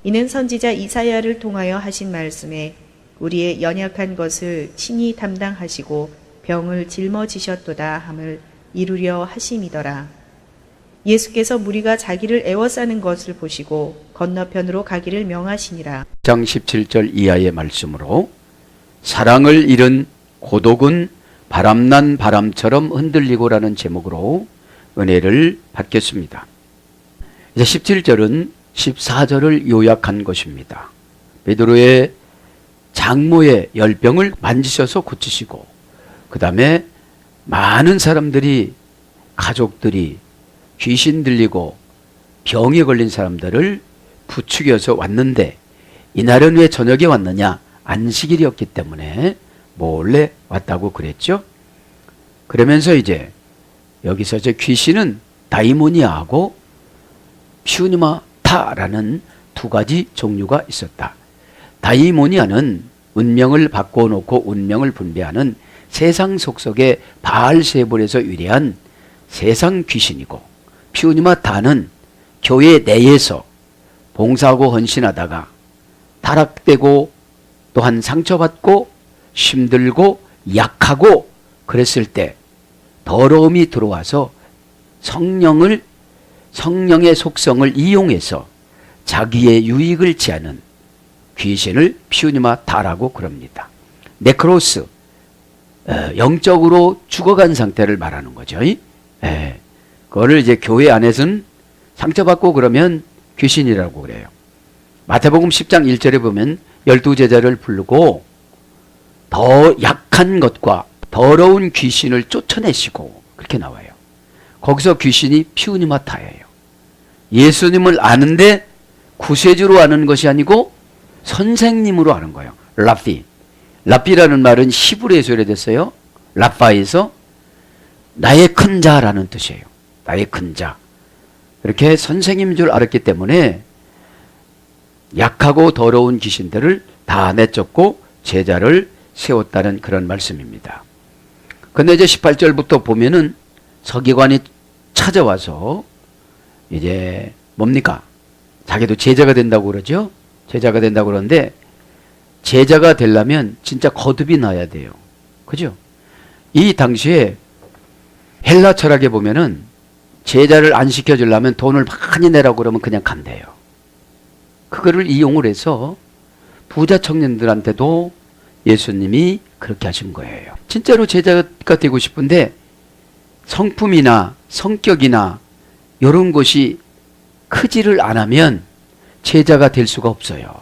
이는 선지자 이사야를 통하여 하신 말씀에 우리의 연약한 것을 친히 담당하시고 병을 짊어지셨도다 함을 이루려 하심이더라. 예수께서 무리가 자기를 애워싸는 것을 보시고 건너편으로 가기를 명하시니라. 장 17절 이하의 말씀으로 사랑을 잃은 고독은 바람난 바람처럼 흔들리고라는 제목으로 은혜를 받겠습니다. 이제 17절은 14절을 요약한 것입니다. 베드로의 장모의 열병을 만지셔서 고치시고 그 다음에 많은 사람들이 가족들이 귀신 들리고 병에 걸린 사람들을 부추겨서 왔는데 이날은 왜 저녁에 왔느냐? 안식일이었기 때문에 몰래 왔다고 그랬죠. 그러면서 이제 여기서 이제 귀신은 다이모니아하고 퓨니마타라는 두 가지 종류가 있었다. 다이모니아는 운명을 바꿔놓고 운명을 분배하는 세상 속속의 바알세불에서 유래한 세상 귀신이고, 퓨니마타는 교회 내에서 봉사하고 헌신하다가 타락되고 또한 상처받고 힘들고 약하고 그랬을 때 더러움이 들어와서 성령의 속성을 이용해서 자기의 유익을 취하는 귀신을 퓨니마타라고 그럽니다. 네크로스, 영적으로 죽어간 상태를 말하는 거죠. 그거를 이제 교회 안에서는 상처받고 그러면 귀신이라고 그래요. 마태복음 10장 1절에 보면 12제자를 부르고 더 약한 것과 더러운 귀신을 쫓아내시고 그렇게 나와요. 거기서 귀신이 퓨니마타예요. 예수님을 아는데 구세주로 아는 것이 아니고 선생님으로 아는 거예요. 라피. 라피라는 말은 히브리에서 유래됐어요. 라파에서 나의 큰 자라는 뜻이에요. 나의 큰 자. 이렇게 선생님인 줄 알았기 때문에 약하고 더러운 귀신들을 다 내쫓고 제자를 세웠다는 그런 말씀입니다. 근데 이제 18절부터 보면은 서기관이 찾아와서 이제 뭡니까? 자기도 제자가 된다고 그러죠? 제자가 된다고 그러는데 제자가 되려면 진짜 거듭이 나야 돼요. 그죠? 이 당시에 헬라 철학에 보면은 제자를 안 시켜주려면 돈을 많이 내라고 그러면 그냥 간대요. 그거를 이용을 해서 부자 청년들한테도 예수님이 그렇게 하신 거예요. 진짜로 제자가 되고 싶은데 성품이나 성격이나 이런 것이 크지를 않으면 제자가 될 수가 없어요.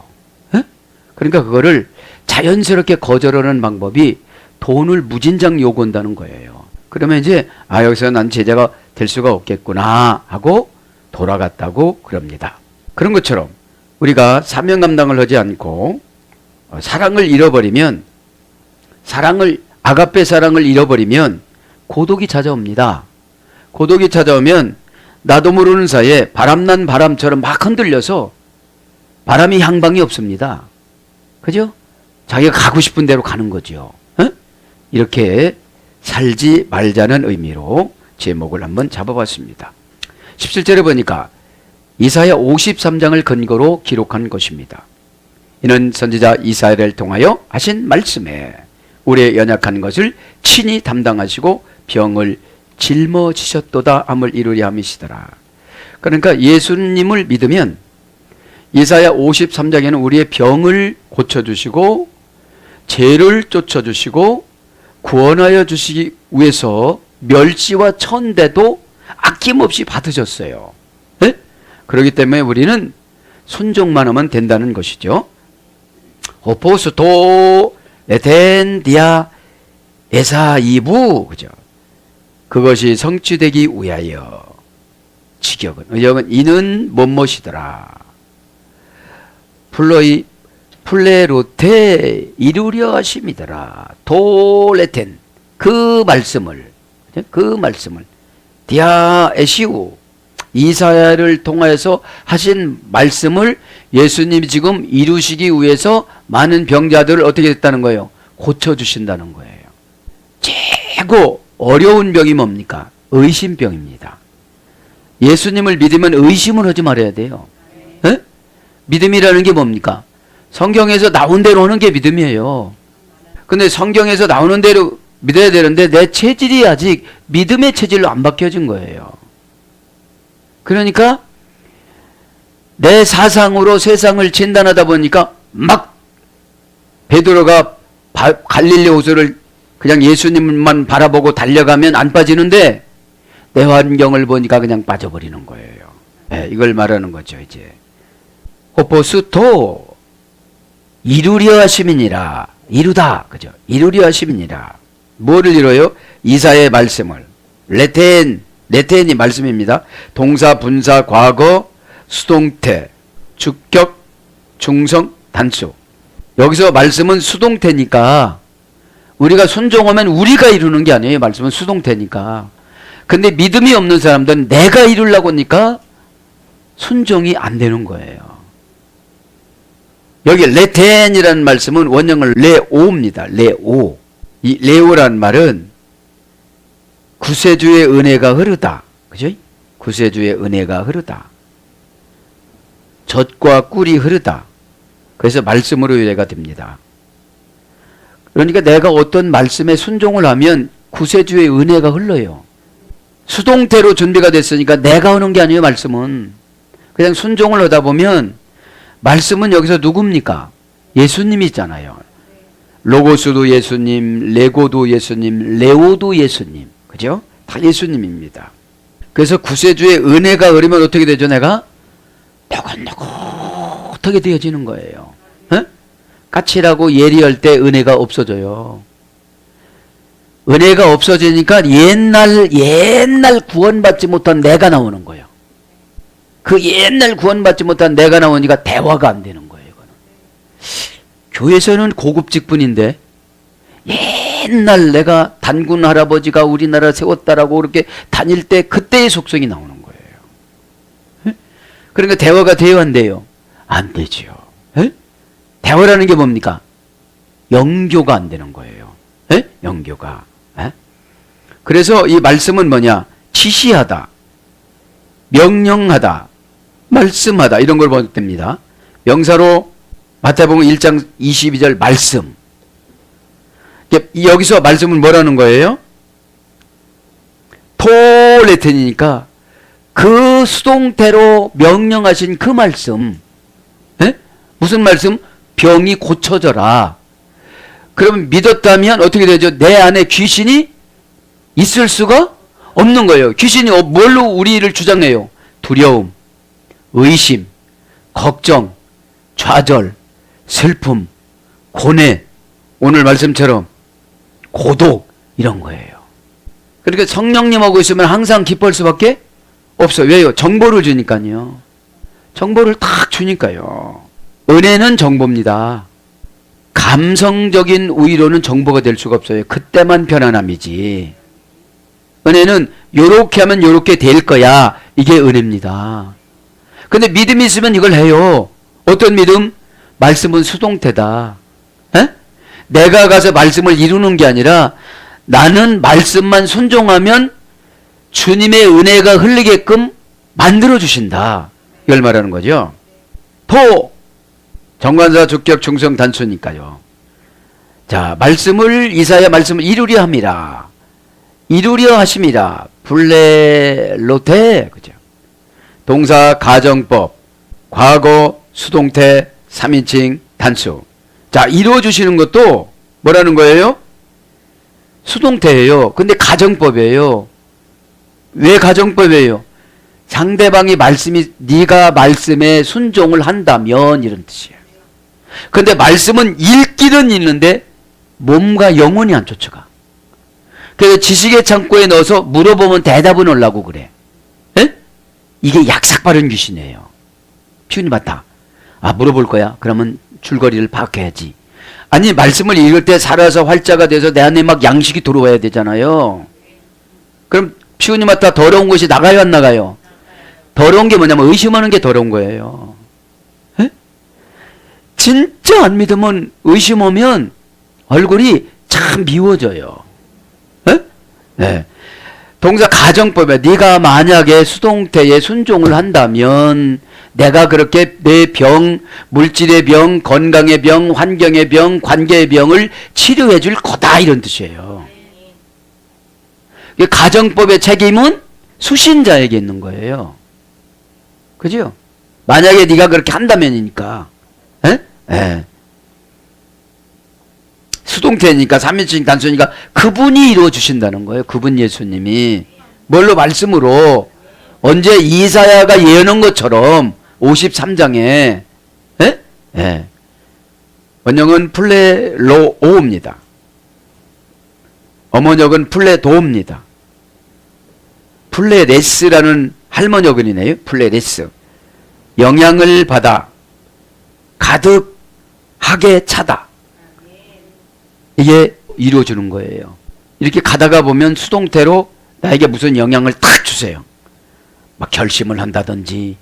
그러니까 그거를 자연스럽게 거절하는 방법이 돈을 무진장 요구한다는 거예요. 그러면 이제 여기서 난 제자가 될 수가 없겠구나 하고 돌아갔다고 그럽니다. 그런 것처럼 우리가 사명 감당을 하지 않고 사랑을 잃어버리면, 아가페 사랑을 잃어버리면 고독이 찾아옵니다. 고독이 찾아오면 나도 모르는 사이에 바람난 바람처럼 막 흔들려서 바람이 향방이 없습니다. 그죠? 자기가 가고 싶은 대로 가는 거죠. 이렇게 살지 말자는 의미로 제목을 한번 잡아봤습니다. 17절에 보니까 이사야 53장을 근거로 기록한 것입니다. 이는 선지자 이사야를 통하여 하신 말씀에 우리의 연약한 것을 친히 담당하시고 병을 짊어지셨도다 함을 이루려 함이시더라. 그러니까 예수님을 믿으면 이사야 53장에는 우리의 병을 고쳐주시고 죄를 쫓아주시고 구원하여 주시기 위해서 멸시와 천대도 아낌없이 받으셨어요. 네? 그렇기 때문에 우리는 순종만 하면 된다는 것이죠. 호포스토 에텐디아 에사이부, 그죠? 그것이 성취되기 위하여 직역은, 의역은 이는 뭐뭇이더라. 플레로테 이루려 하심이더라. 도레텐, 그 말씀을 디아 에시우, 이사야를 통하여서 하신 말씀을 예수님이 지금 이루시기 위해서 많은 병자들을 어떻게 했다는 거예요? 고쳐주신다는 거예요. 최고 어려운 병이 뭡니까? 의심병입니다. 예수님을 믿으면 의심을 하지 말아야 돼요. 네? 믿음이라는 게 뭡니까? 성경에서 나온 대로 하는 게 믿음이에요. 근데 성경에서 나오는 대로 믿어야 되는데 내 체질이 아직 믿음의 체질로 안 바뀌어진 거예요. 그러니까 내 사상으로 세상을 진단하다 보니까 막 베드로가 갈릴리 호수를 그냥 예수님만 바라보고 달려가면 안 빠지는데 내 환경을 보니까 그냥 빠져버리는 거예요. 네, 이걸 말하는 거죠. 이제 호포스토 이루려 하심이니라. 이루다. 그죠? 이루려 하심이니라. 뭐를 이뤄요? 이사의 말씀을. 레텐이 말씀입니다. 동사, 분사, 과거, 수동태, 주격, 중성, 단수. 여기서 말씀은 수동태니까 우리가 순종하면 우리가 이루는 게 아니에요. 말씀은 수동태니까. 근데 믿음이 없는 사람들은 내가 이루려고 하니까 순종이 안 되는 거예요. 여기 레텐이라는 말씀은 원형을 레오입니다. 레오. 이 레오란 말은 구세주의 은혜가 흐르다. 그죠? 구세주의 은혜가 흐르다. 젖과 꿀이 흐르다. 그래서 말씀으로 유래가 됩니다. 그러니까 내가 어떤 말씀에 순종을 하면 구세주의 은혜가 흘러요. 수동태로 준비가 됐으니까 내가 하는 게 아니에요. 말씀은 그냥 순종을 하다 보면 말씀은 여기서 누굽니까? 예수님이 있잖아요. 로고스도 예수님, 레고도 예수님, 레오도 예수님. 그죠? 다 예수님입니다. 그래서 구세주의 은혜가 흐르면 어떻게 되죠? 내가 노릇노릇하게 되어지는 거예요. 에? 까칠하고 예리할 때 은혜가 없어져요. 은혜가 없어지니까 옛날 구원받지 못한 내가 나오는 거예요. 그 옛날 구원받지 못한 내가 나오니까 대화가 안 되는 거예요. 이거는. 교회에서는 고급직 분인데 옛날 내가 단군 할아버지가 우리나라 세웠다라고 그렇게 다닐 때 그때의 속성이 나오는 거예요. 그러니까 대화가 돼요, 안 돼요? 안 되지요. 대화라는 게 뭡니까? 영교가 안 되는 거예요. 영교가. 그래서 이 말씀은 뭐냐? 지시하다, 명령하다, 말씀하다 이런 걸 번역됩니다. 명사로 마태복음 1장 22절 말씀. 여기서 말씀은 뭐라는 거예요? 토레텐이니까 그 수동태로 명령하신 그 말씀. 무슨 말씀? 병이 고쳐져라. 그러면 믿었다면 어떻게 되죠? 내 안에 귀신이 있을 수가 없는 거예요. 귀신이 뭘로 우리를 주장해요? 두려움, 의심, 걱정, 좌절, 슬픔, 고뇌, 오늘 말씀처럼 고독 이런 거예요. 그러니까 성령님하고 있으면 항상 기뻐할 수밖에 없어요. 왜요? 정보를 주니까요. 정보를 딱 주니까요. 은혜는 정보입니다. 감성적인 우위로는 정보가 될 수가 없어요. 그때만 편안함이지. 은혜는 요렇게 하면 요렇게 될 거야. 이게 은혜입니다. 근데 믿음이 있으면 이걸 해요. 어떤 믿음? 말씀은 수동태다. 내가 가서 말씀을 이루는 게 아니라 나는 말씀만 순종하면 주님의 은혜가 흘리게끔 만들어주신다. 이걸 말하는 거죠. 토! 정관사 주격 중성 단수니까요. 자, 말씀을 이사야 말씀을 이루려 함이라. 이루려 하심이라. 블레로테. 그죠? 동사 가정법, 과거, 수동태, 3인칭, 단수. 자, 이루어 주시는 것도 뭐라는 거예요? 수동태예요. 근데 가정법이에요. 왜 가정법이에요? 상대방이 네가 말씀에 순종을 한다면 이런 뜻이에요. 근데 말씀은 읽기는 있는데 몸과 영혼이 안 쫓아가. 그래서 지식의 창고에 넣어서 물어보면 대답은 오려고 그래. 이게 약삭빠른 귀신이에요. 피우니 맞다. 물어볼 거야. 그러면 줄거리를 파악해야지. 아니, 말씀을 읽을 때 살아서 활자가 돼서 내 안에 막 양식이 들어와야 되잖아요. 그럼 피우니 맞다. 더러운 것이 나가요, 안 나가요? 더러운 게 뭐냐면 의심하는 게 더러운 거예요. 진짜 안 믿으면 의심하면 얼굴이 참 미워져요. 네. 동사 가정법에 네가 만약에 수동태에 순종을 한다면 내가 그렇게 내 병, 물질의 병, 건강의 병, 환경의 병, 관계의 병을 치료해 줄 거다 이런 뜻이에요. 가정법의 책임은 수신자에게 있는 거예요. 그죠? 만약에 네가 그렇게 한다면이니까. 에? 에. 수동태니까 삼위일체적 단수니까 그분이 이루어 주신다는 거예요. 그분 예수님이. 뭘로? 말씀으로. 언제 이사야가 예언한 것처럼 53장에 에? 에. 원형은 플레로오입니다. 어머니역은 플레도입니다. 플레레스라는 할머니역은이네요. 플레레스. 영향을 받아 가득하게 차다. 이게 이루어주는 거예요. 이렇게 가다가 보면 수동태로 나에게 무슨 영향을 탁 주세요. 막 결심을 한다든지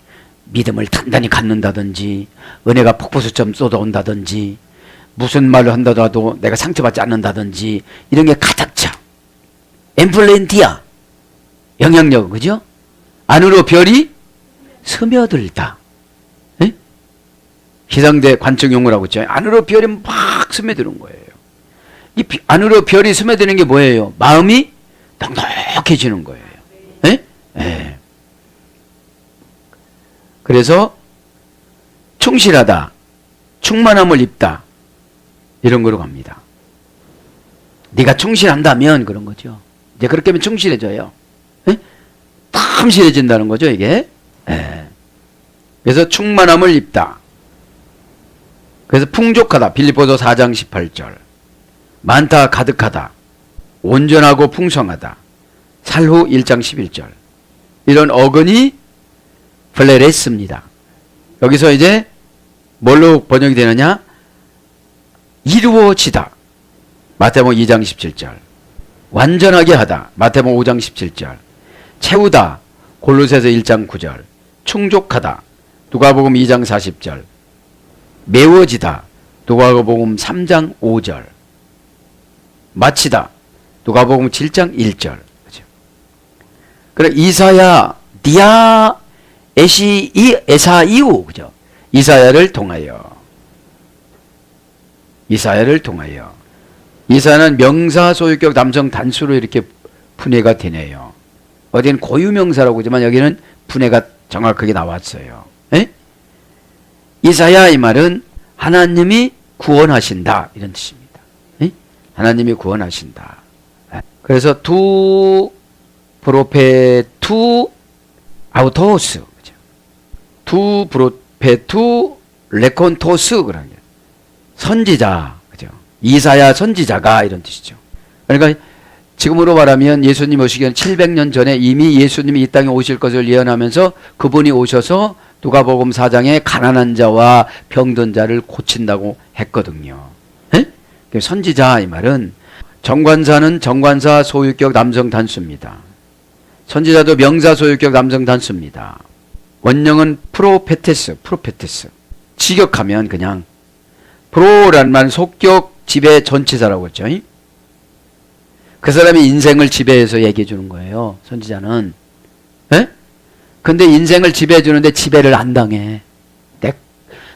믿음을 단단히 갖는다든지 은혜가 폭포수처럼 쏟아온다든지 무슨 말을 한다더라도 내가 상처받지 않는다든지 이런 게 가득 차. 엠플렌티아 영향력, 그죠? 안으로 별이 스며들다. 에? 기상대 관측 용어라고 했죠. 안으로 별이 막 스며드는 거예요. 이 안으로 별이 스며드는 게 뭐예요? 마음이 넉넉해지는 거예요. 에? 에. 그래서 충실하다, 충만함을 입다 이런 거로 갑니다. 네가 충실한다면 그런 거죠. 이제 그렇게 하면 충실해져요. 에? 탐실해진다는 거죠, 이게. 에. 그래서 충만함을 입다. 그래서 풍족하다. 빌립보서 4장 18절. 많다, 가득하다. 온전하고 풍성하다. 살후 1장 11절. 이런 어근이 플레레스입니다. 여기서 이제 뭘로 번역이 되느냐? 이루어지다. 마태복음 2장 17절. 완전하게 하다. 마태복음 5장 17절. 채우다. 골로새서 1장 9절. 충족하다. 누가복음 2장 40절. 메워지다. 누가복음 3장 5절. 마치다. 누가복음 7장 1절. 그죠? 그래 이사야 니아 에사이우, 그죠? 이사야를 통하여. 이사야를 통하여. 이사야는 명사 소유격 남성 단수로 이렇게 분해가 되네요. 어디는 고유명사라고 하지만 여기는 분해가 정확하게 나왔어요. 에? 이사야 이 말은 하나님이 구원하신다 이런 뜻입니다. 에? 하나님이 구원하신다. 그래서 두 프로페투 아우토스, 그죠? 두 프로페투 레콘토스 그런 게 선지자, 그죠? 이사야 선지자가 이런 뜻이죠. 그러니까 지금으로 말하면 예수님 오시기 전 700년 전에 이미 예수님이 이 땅에 오실 것을 예언하면서 그분이 오셔서 누가복음 4장에 가난한 자와 병든 자를 고친다고 했거든요. 에? 선지자 이 말은 정관사는 정관사 소유격 남성 단수입니다. 선지자도 명사 소유격 남성 단수입니다. 원형은 프로페테스. 직역하면 그냥 프로란 말 속격 지배 전치사라고 했죠. 그 사람이 인생을 지배해서 얘기해 주는 거예요. 선지자는. 에? 근데 인생을 지배해 주는데 지배를 안 당해.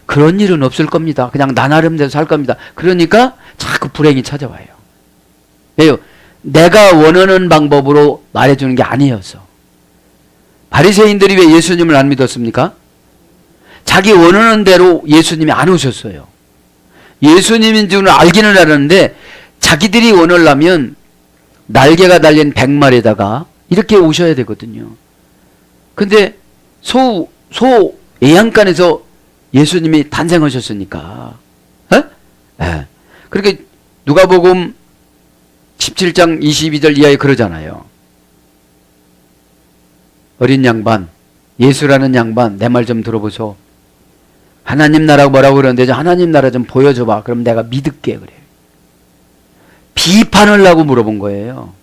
그런 일은 없을 겁니다. 그냥 나 나름대로 살 겁니다. 그러니까 자꾸 불행이 찾아와요. 왜요? 내가 원하는 방법으로 말해주는 게 아니어서. 바리새인들이 왜 예수님을 안 믿었습니까? 자기 원하는 대로 예수님이 안 오셨어요. 예수님인 줄은 알기는 알았는데 자기들이 원하려면 날개가 달린 백말에다가 이렇게 오셔야 되거든요. 근데 소 애양간에서 예수님이 탄생하셨으니까. 에? 그렇게 누가복음 17장 22절 이하에 그러잖아요. 어린 양반, 예수라는 양반, 내 말 좀 들어보소. 하나님 나라고 뭐라고 그러는데 하나님 나라 좀 보여줘봐. 그럼 내가 믿을게 그래. 비판을 하고 물어본 거예요.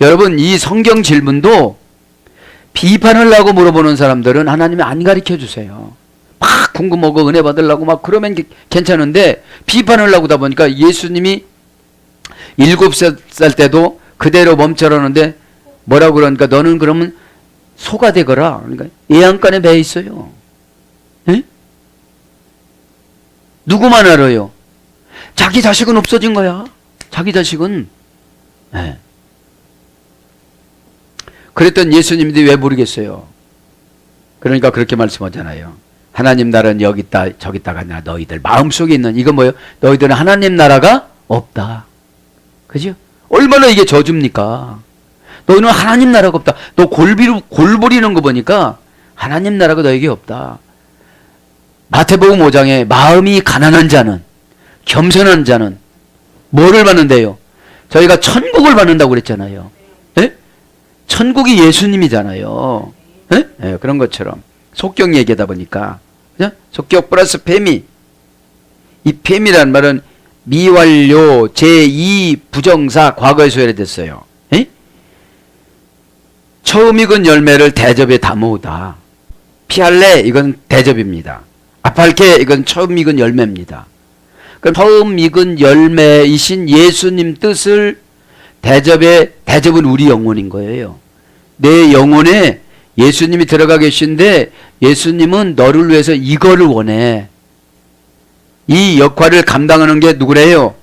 여러분 이 성경 질문도 비판을 하고 물어보는 사람들은 하나님이 안 가르쳐 주세요. 막 궁금하고 은혜 받으려고 막 그러면 괜찮은데 비판을 하고 다 보니까 예수님이 7살 때도 그대로 멈춰라는데 뭐라고 그러니까 너는 그러면 소가 되거라. 그러니까 애양간에 배 있어요. 에? 누구만 알아요? 자기 자식은 없어진 거야. 자기 자식은. 네. 그랬던 예수님들이 왜 모르겠어요? 그러니까 그렇게 말씀하잖아요. 하나님 나라는 여기 있다 저기 있다가 아니라 너희들 마음속에 있는, 이건 뭐예요? 너희들은 하나님 나라가 없다. 그죠? 얼마나 이게 저주입니까? 너희는 하나님 나라가 없다. 너 골 부리는 거 보니까 하나님 나라가 너에게 없다. 마태복음 5장에 마음이 가난한 자는, 겸손한 자는 뭐를 받는데요? 저희가 천국을 받는다고 그랬잖아요. 예? 천국이 예수님이잖아요. 예? 예, 그런 것처럼 속격 얘기하다 보니까, 그죠? 속격 플러스 페미. 이 페미라는 말은 미완료 제2 부정사 과거에 소개됐어요. 예? 처음 익은 열매를 대접에 담으다. 피할래 이건 대접입니다. 아팔케 이건 처음 익은 열매입니다. 그럼 처음 익은 열매이신 예수님 뜻을 대접은 우리 영혼인 거예요. 내 영혼에 예수님이 들어가 계신데 예수님은 너를 위해서 이거를 원해. 이 역할을 감당하는 게 누구래요?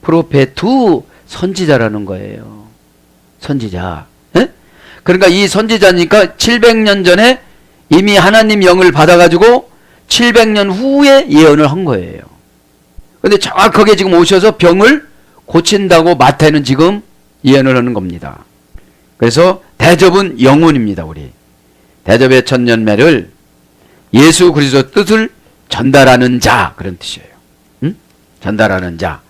프로페투, 선지자라는 거예요. 선지자. 에? 그러니까 이 선지자니까 700년 전에 이미 하나님 영을 받아가지고 700년 후에 예언을 한 거예요. 근데 정확하게 지금 오셔서 병을 고친다고 마태는 지금 예언을 하는 겁니다. 그래서 대접은 영혼입니다. 우리 대접의 첫 열매를 예수 그리스도 뜻을 전달하는 자, 그런 뜻이에요. 응? 전달하는 자.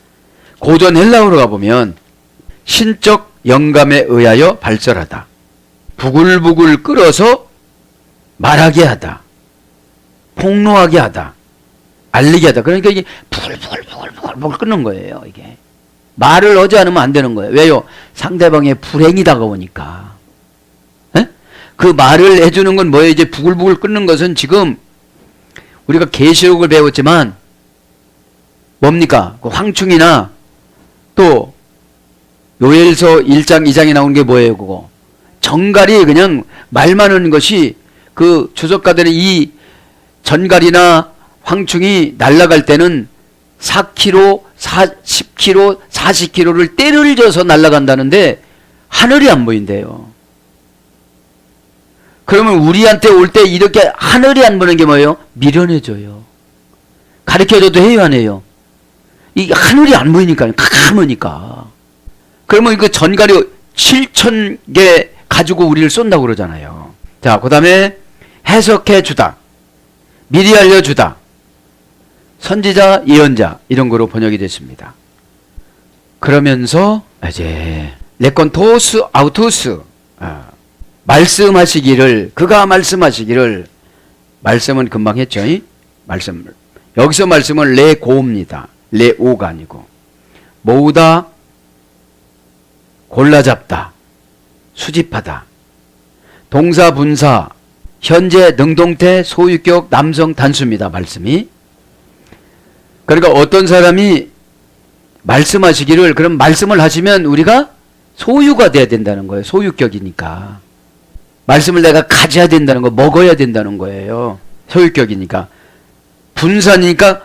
고전 헬라어로 가보면 신적 영감에 의하여 발설하다, 부글부글 끓어서 말하게 하다, 폭로하게 하다, 알리게 하다. 그러니까 이게 부글부글 끓는 거예요. 이게 말을 하지 않으면 안 되는 거예요. 왜요? 상대방의 불행이 다가오니까. 에? 그 말을 해주는 건 뭐예요? 이제 부글부글 끓는 것은 지금 우리가 계시록을 배웠지만 뭡니까? 그 황충이나 또 요엘서 1장 2장에 나오는 게 뭐예요? 그거 전갈이 그냥 말만 하는 것이, 그 주석가들은 이 전갈이나 황충이 날아갈 때는 4km, 10km, 40km를 때를 져서 날아간다는데 하늘이 안 보인대요. 그러면 우리한테 올 때 이렇게 하늘이 안 보는 게 뭐예요? 미련해져요. 가르쳐줘도 해요, 안 해요? 이 하늘이 안 보이니까, 까마니까. 그러면 그 전갈이 7,000개 가지고 우리를 쏜다고 그러잖아요. 자, 그 다음에 해석해 주다, 미리 알려주다, 선지자, 예언자, 이런 거로 번역이 됐습니다. 그러면서 이제 레콘토스 아우토스, 말씀하시기를, 그가 말씀하시기를, 말씀은 금방 했죠. 말씀. 여기서 말씀은 레고입니다. 레오가 아니고. 모으다, 골라잡다, 수집하다. 동사, 분사, 현재, 능동태, 소유격, 남성, 단수입니다. 말씀이. 그러니까 어떤 사람이 말씀하시기를, 그럼 말씀을 하시면 우리가 소유가 돼야 된다는 거예요. 소유격이니까. 말씀을 내가 가져야 된다는 거, 먹어야 된다는 거예요. 소유격이니까. 분사니까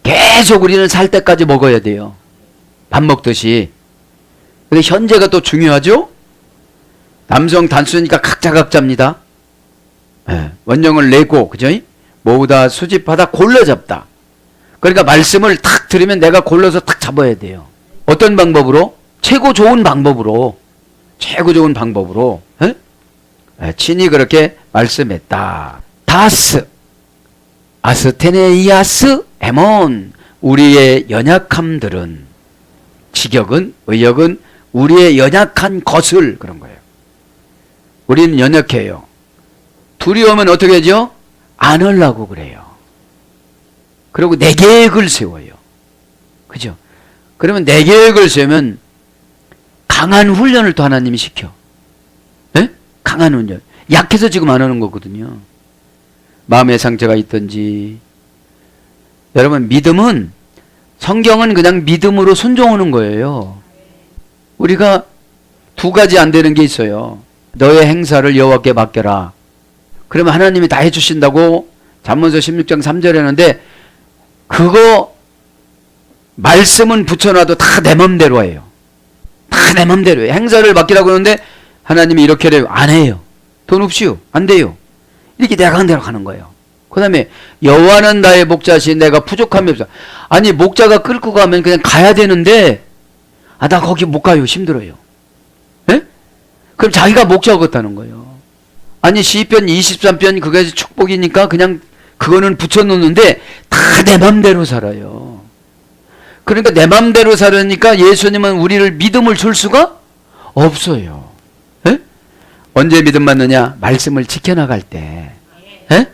계속 우리는 살 때까지 먹어야 돼요. 밥 먹듯이. 근데 현재가 또 중요하죠? 남성 단수니까 각자입니다. 네. 원형을 내고, 그죠? 모으다, 수집하다, 골라잡다. 그러니까 말씀을 탁 들으면 내가 골라서 탁 잡아야 돼요. 어떤 방법으로? 최고 좋은 방법으로. 최고 좋은 방법으로. 에? 친히 그렇게 말씀했다. 다스, 아스테네이아스, 에몬. 우리의 연약함들은, 직역은, 의역은 우리의 연약한 것을, 그런 거예요. 우리는 연약해요. 두려우면 어떻게 하죠? 안 하려고 그래요. 그리고 내 계획을 세워요. 그죠? 그러면 내 계획을 세우면 강한 훈련을 또 하나님이 시켜. 네? 강한 훈련. 약해서 지금 안 하는 거거든요. 마음의 상처가 있든지. 여러분, 믿음은, 성경은 그냥 믿음으로 순종하는 거예요. 우리가 두 가지 안 되는 게 있어요. 너의 행사를 여호와께 맡겨라. 그러면 하나님이 다 해주신다고 잠언서 16장 3절에 했는데 그거 말씀은 붙여놔도 다 내 맘대로 해요. 다 내 맘대로 해요. 행사를 맡기라고 하는데 하나님이 이렇게 해요. 안 해요. 돈 없이요. 안 돼요. 이렇게 내가 한 대로 가는 거예요. 그 다음에 여호와는 나의 목자시 내가 부족함이 없어. 아니 목자가 끌고 가면 그냥 가야 되는데 나 거기 못 가요. 힘들어요. 예? 그럼 자기가 목자겠다는 거예요. 아니 시편 23편 그게 축복이니까 그냥 그거는 붙여놓는데 다 내 맘대로 살아요. 그러니까 내 맘대로 살으니까 예수님은 우리를 믿음을 줄 수가 없어요. 예? 언제 믿음 받느냐? 말씀을 지켜나갈 때. 예?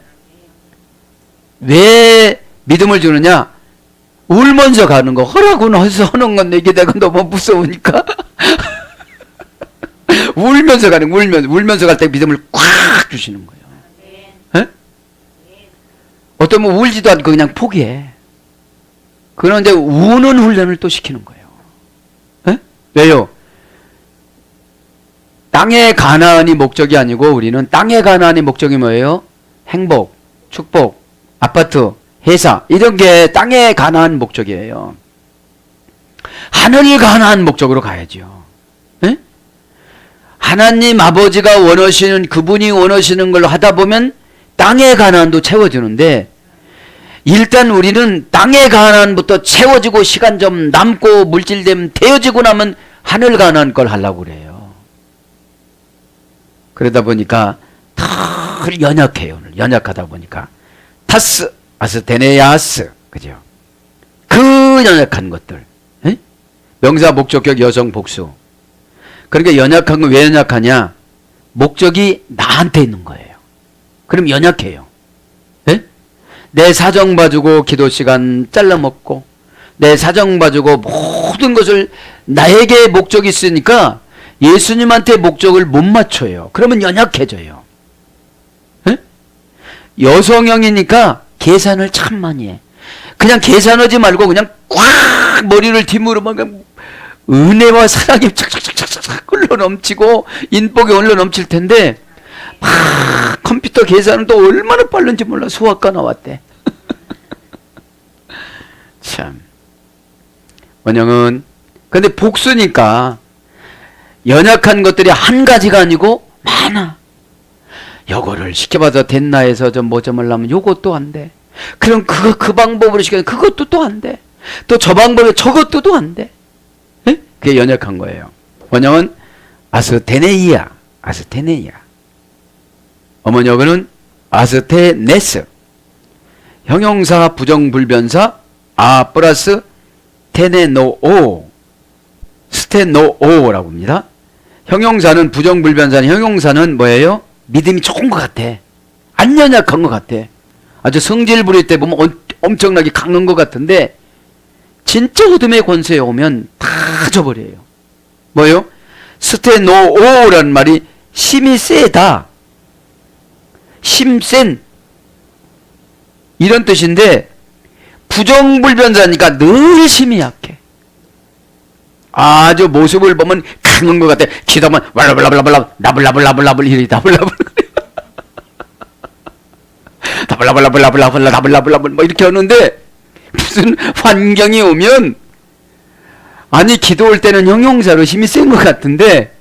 왜 믿음을 주느냐? 울면서 가는 거. 허라고 해서 하는 건데 이게 내가 너무 무서우니까. 울면서 가는 거. 울면서 갈 때 믿음을 꽉 주시는 거예요. 예? 어떤 분 울지도 않고 그냥 포기해. 그런데 우는 훈련을 또 시키는 거예요. 에? 왜요? 땅의 가나안이 목적이 아니고 우리는 땅의 가나안이 목적이 뭐예요? 행복, 축복, 아파트, 회사 이런 게 땅의 가나안 목적이에요. 하늘 가나안 목적으로 가야죠. 에? 하나님 아버지가 원하시는 그분이 원하시는 걸 하다 보면 땅의 가나안도 채워지는데 일단 우리는 땅의 가나안부터 채워지고 시간 좀 남고 물질됨 되어지고 나면 하늘 가나안 걸 하려고 그래요. 그러다 보니까 덜 연약해요. 오늘 연약하다 보니까 타스, 아스테네야스 그죠? 그 연약한 것들 에? 명사 목적격 여성 복수. 그러니까 연약한 건 왜 연약하냐? 목적이 나한테 있는 거예요. 그럼 연약해요. 에? 내 사정 봐주고 기도 시간 잘라먹고 내 사정 봐주고 모든 것을 나에게 목적이 있으니까 예수님한테 목적을 못 맞춰요. 그러면 연약해져요. 에? 여성형이니까 계산을 참 많이 해. 그냥 계산하지 말고 그냥 꽉 머리를 뒷무릎만 그냥 은혜와 사랑이 착착착착착 흘러 넘치고 인복이 흘러 넘칠 텐데 막 컴퓨터 계산은 또 얼마나 빠른지 몰라. 수학과 나왔대. 참 원영은 근데 복수니까 연약한 것들이 한 가지가 아니고 많아. 요거를 시켜봐서 됐나 해서 좀 뭐 좀 하려면 요것도 안 돼. 그럼 그 방법으로 시키면 그것도 또 안 돼. 또 저 방법에 저것도 또 안 돼. 에? 그게 연약한 거예요. 원영은 아스테네이아. 어머니어는 아스테네스. 형용사 부정불변사 플러스 테네노오 스테노오라고 합니다. 형용사는 부정불변사는 형용사는 뭐예요? 믿음이 좋은 것 같아. 안 연약한 것 같아. 아주 성질 부릴 때 보면 엄청나게 강한 것 같은데 진짜 어둠의 권세에 오면 다 져버려요. 뭐예요? 스테노오라는 말이 힘이 세다. 힘센 이런 뜻인데 부정불변사니까 늘 힘이 약해. 아주 모습을 보면 강한 것 같아. 기도하면 왈라블라블라블라 나블라블라블라블 이리 나블라블 나블라블라블라블라블라블라블 뭐 이렇게 하는데 무슨 환경이 오면 아니 기도할 때는 형용사로 힘이 센 것 같은데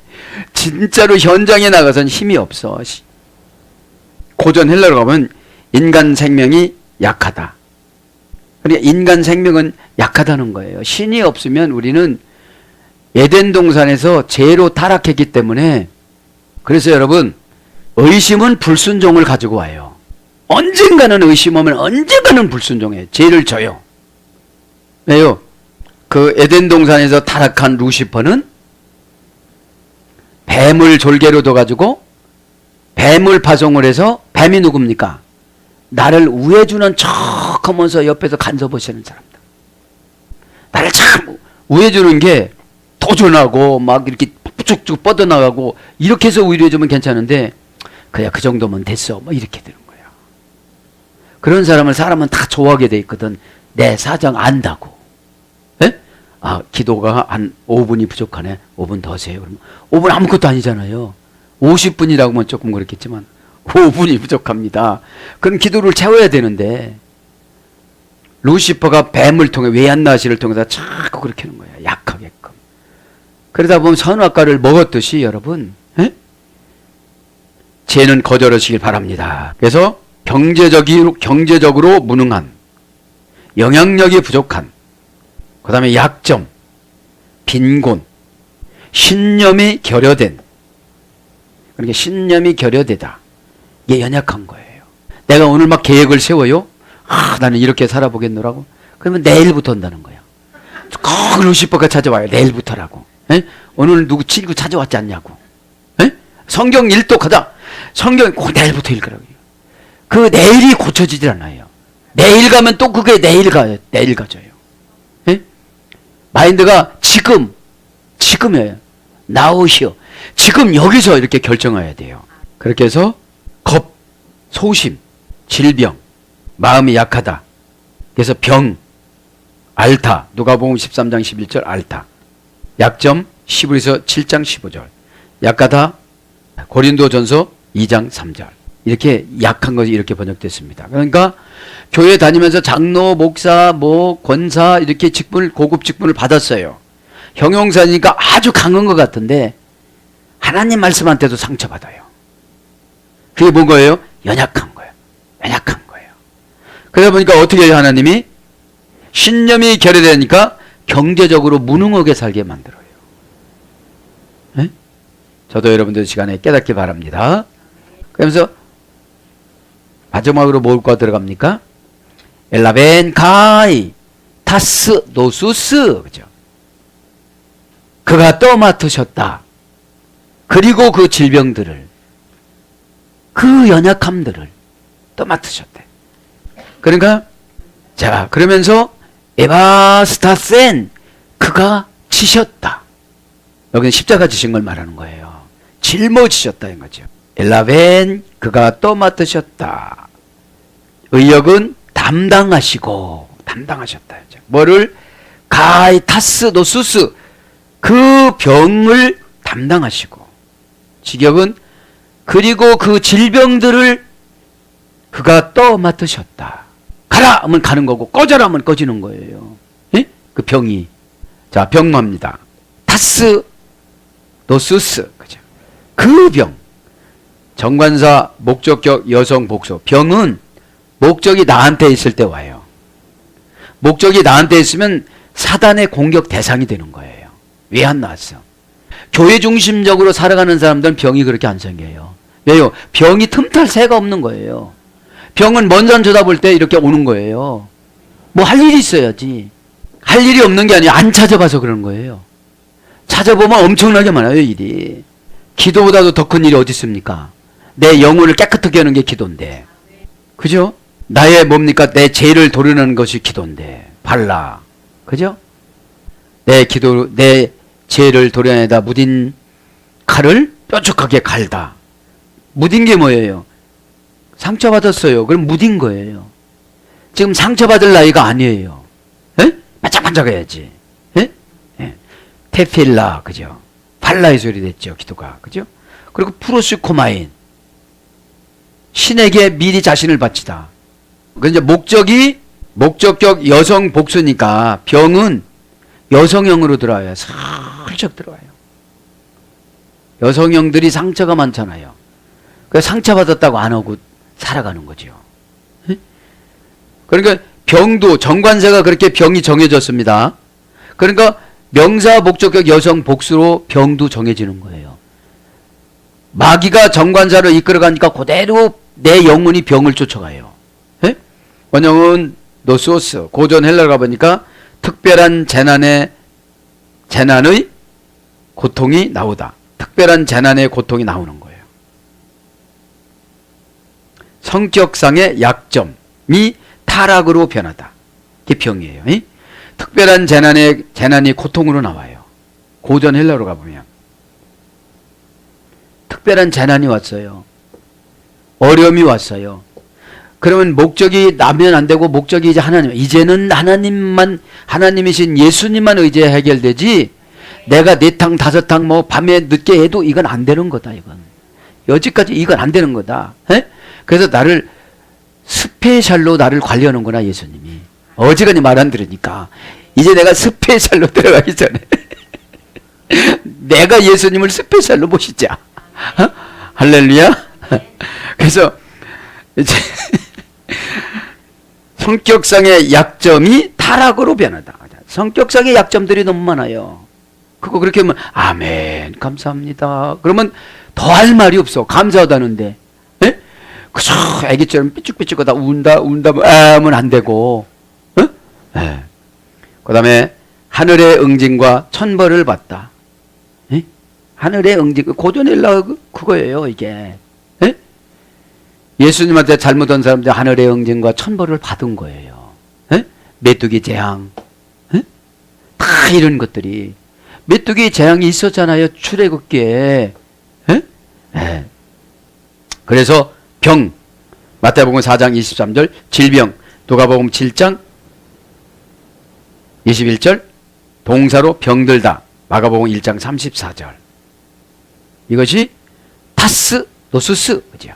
진짜로 현장에 나가서는 힘이 없어. 고전 헬라로 가면 인간 생명이 약하다. 그러니까 인간 생명은 약하다는 거예요. 신이 없으면 우리는 에덴 동산에서 죄로 타락했기 때문에 그래서 여러분 의심은 불순종을 가지고 와요. 언젠가는 의심하면 언젠가는 불순종해요. 죄를 져요. 왜요? 그 에덴 동산에서 타락한 루시퍼는 뱀을 졸개로 둬가지고 뱀을 파송을 해서 뱀이 누굽니까? 나를 우애주는 척 하면서 옆에서 간섭하시는 사람들. 나를 참 우애주는 게 도전하고 막 이렇게 쭉쭉 뻗어나가고 이렇게 해서 우애주면 괜찮은데 그야 그 정도면 됐어. 뭐 이렇게 되는 거야. 그런 사람은 다 좋아하게 돼 있거든. 내 사정 안다고. 에? 기도가 한 5분이 부족하네. 5분 더 세요. 그러면 5분 아무것도 아니잖아요. 50분이라고 하면 조금 그렇겠지만 5분이 부족합니다. 그럼 기도를 채워야 되는데 루시퍼가 뱀을 통해 외양나시를 통해서 자꾸 그렇게 하는 거야. 약하게끔. 그러다 보면 선악과를 먹었듯이 여러분, 에? 죄는 거절하시길 바랍니다. 그래서 경제적으로 무능한, 영향력이 부족한, 그 다음에 약점, 빈곤, 신념이 결여된, 그러니까 신념이 결여되다. 이게 연약한 거예요. 내가 오늘 막 계획을 세워요. 나는 이렇게 살아보겠노라고. 그러면 내일부터 한다는 거야. 꼭 루시퍼가 찾아와요. 내일부터라고. 에? 오늘 누구 친구 찾아왔지 않냐고. 에? 성경 일독하다. 성경 꼭 내일부터 읽으라고요. 그 내일이 고쳐지질 않아요. 내일 가면 또 그게 내일 가져요. 에? 마인드가 지금이에요. 나오시오. 지금 여기서 이렇게 결정해야 돼요. 그렇게 해서 겁, 소심, 질병, 마음이 약하다. 그래서 병, 앓다. 누가복음 13장 11절 앓다. 약점, 히브리서 7장 15절. 약하다. 고린도전서 2장 3절. 이렇게 약한 것이 이렇게 번역됐습니다. 그러니까 교회 다니면서 장로, 목사, 권사 이렇게 고급 직분을 받았어요. 형용사니까 아주 강한 것 같은데 하나님 말씀한테도 상처받아요. 그게 뭔 거예요? 연약한 거예요. 연약한 거예요. 그러다 보니까 어떻게 해요? 하나님이 신념이 결여되니까 경제적으로 무능하게 살게 만들어요. 네? 저도 여러분들 시간에 깨닫기 바랍니다. 그러면서 마지막으로 뭘과 들어갑니까? 엘라벤 가이 타스 노수스, 그죠? 그가 떠맡으셨다. 그리고 그 질병들을, 그 연약함들을 떠맡으셨대. 그러니까 자, 그러면서 에바스타센, 그가 지셨다. 여기는 십자가 지신 걸 말하는 거예요. 짊어지셨다 인 거죠. 엘라벤, 그가 떠맡으셨다. 의역은 담당하셨다. 뭐를? 가이타스 노수스, 그 병을 담당하시고, 직역은 그리고 그 질병들을 그가 떠맡으셨다. 가라 하면 가는 거고 꺼져라 하면 꺼지는 거예요. 예? 그 병이. 자, 병마입니다. 타스 노수스, 그죠? 그 병. 정관사 목적격 여성 복수. 병은 목적이 나한테 있을 때 와요. 목적이 나한테 있으면 사단의 공격 대상이 되는 거예요. 왜 안 나왔어? 교회 중심적으로 살아가는 사람들은 병이 그렇게 안 생겨요. 왜요? 병이 틈탈 새가 없는 거예요. 병은 먼 산 쳐다볼 때 이렇게 오는 거예요. 뭐 할 일이 있어야지. 할 일이 없는 게 아니라 안 찾아봐서 그런 거예요. 찾아보면 엄청나게 많아요, 일이. 기도보다도 더 큰 일이 어디 있습니까? 내 영혼을 깨끗하게 하는 게 기도인데. 그죠? 나의 뭡니까? 내 죄를 도려내는 것이 기도인데. 발라. 그죠? 내 죄를 도려내다 무딘 칼을 뾰족하게 갈다. 무딘 게 뭐예요? 상처받았어요. 그럼 무딘 거예요. 지금 상처받을 나이가 아니에요. 에? 반짝반짝해야지. 에? 에. 테필라, 그죠? 발라의 소리 됐죠, 기도가. 그죠? 그리고 프로스코마인. 신에게 미리 자신을 바치다. 이제 목적격 여성 복수니까 병은 여성형으로 들어와요. 살짝 들어와요. 여성형들이 상처가 많잖아요. 그래서 상처받았다고 안 하고 살아가는 거죠. 그러니까 병도 정관사가 그렇게 병이 정해졌습니다. 그러니까 명사 목적격 여성 복수로 병도 정해지는 거예요. 마귀가 정관사를 이끌어가니까 그대로 내 영혼이 병을 쫓아가요. 예? 원형은 노소스, 고전 헬라로 가보니까 특별한 재난의 고통이 나오다. 특별한 재난의 고통이 나오는 거예요. 성격상의 약점이 타락으로 변하다. 이게 병이에요. 이? 특별한 재난이 고통으로 나와요. 고전 헬라로 가보면 특별한 재난이 왔어요. 어려움이 왔어요. 그러면 목적이 나면 안 되고 목적이 이제 하나님. 이제는 하나님이신 예수님만 의지해 해결되지 내가 4탕 5탕 뭐 밤에 늦게 해도 이건 안 되는 거다, 이건. 여지까지 이건 안 되는 거다. 에? 그래서 나를 스페셜로 나를 관리하는구나, 예수님이. 어지간히 말 안 들으니까 이제 내가 스페셜로 들어가기 전에 내가 예수님을 스페셜로 모시자. 할렐루야. 그래서 이제 성격상의 약점이 타락으로 변하다. 성격상의 약점들이 너무 많아요. 그거 그렇게 하면 아멘 감사합니다. 그러면 더 할 말이 없어. 감사하다는데. 예? 그저 애기처럼 삐죽삐죽하다 운다 하면 안 되고. 예. 그 다음에 하늘의 응징과 천벌을 받다. 예? 하늘의 응징, 고전일라 그거예요 이게. 예? 예수님한테 잘못한 사람들 하늘의 응징과 천벌을 받은 거예요. 예? 메뚜기 재앙, 예? 다 이런 것들이. 메뚜기 재앙이 있었잖아요, 출애굽기에. 예? 예. 그래서 병, 마태복음 4장 23절, 질병, 누가복음 7장 21절, 동사로 병들다, 마가복음 1장 34절. 이것이 타스, 노스스, 그죠?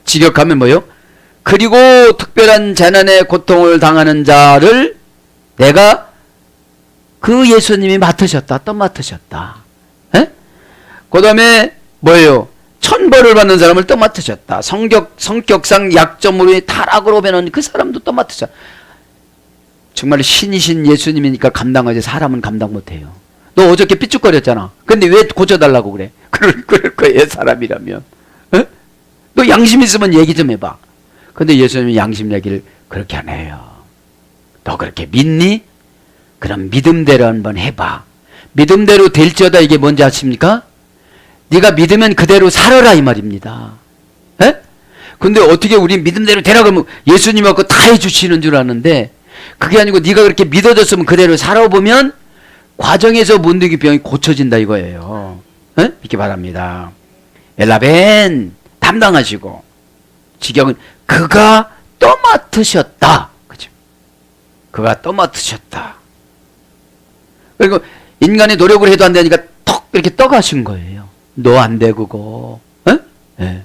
직역하면 뭐요? 그리고 특별한 재난의 고통을 당하는 자를 내가 그 예수님이 맡으셨다, 또 맡으셨다. 그 다음에 뭐예요? 천벌을 받는 사람을 또 맡으셨다. 성격상 약점으로 타락으로 변한 그 사람도 또 맡으셨다. 정말 신이신 예수님이니까 감당하지 사람은 감당 못해요. 너 어저께 삐죽거렸잖아. 근데 왜 고쳐달라고 그래? 그럴 거예요, 사람이라면. 에? 너 양심 있으면 얘기 좀 해봐. 근데 예수님은 양심 얘기를 그렇게 안 해요. 너 그렇게 믿니? 그럼 믿음대로 한번 해봐. 믿음대로 될지어다. 이게 뭔지 아십니까? 네가 믿으면 그대로 살아라 이 말입니다. 에? 근데 어떻게 우리 믿음대로 되라 그러면 예수님하고 다 해주시는 줄 아는데 그게 아니고 네가 그렇게 믿어졌으면 그대로 살아보면 과정에서 문득이 병이 고쳐진다 이거예요. 에? 이렇게 바랍니다. 엘라벤 담당하시고 직역은 그가 또 맡으셨다. 그죠? 그가 또 맡으셨다. 그리고 인간의 노력을 해도 안 되니까 턱 이렇게 떠가신 거예요. 너 안 돼 그거. 에? 예.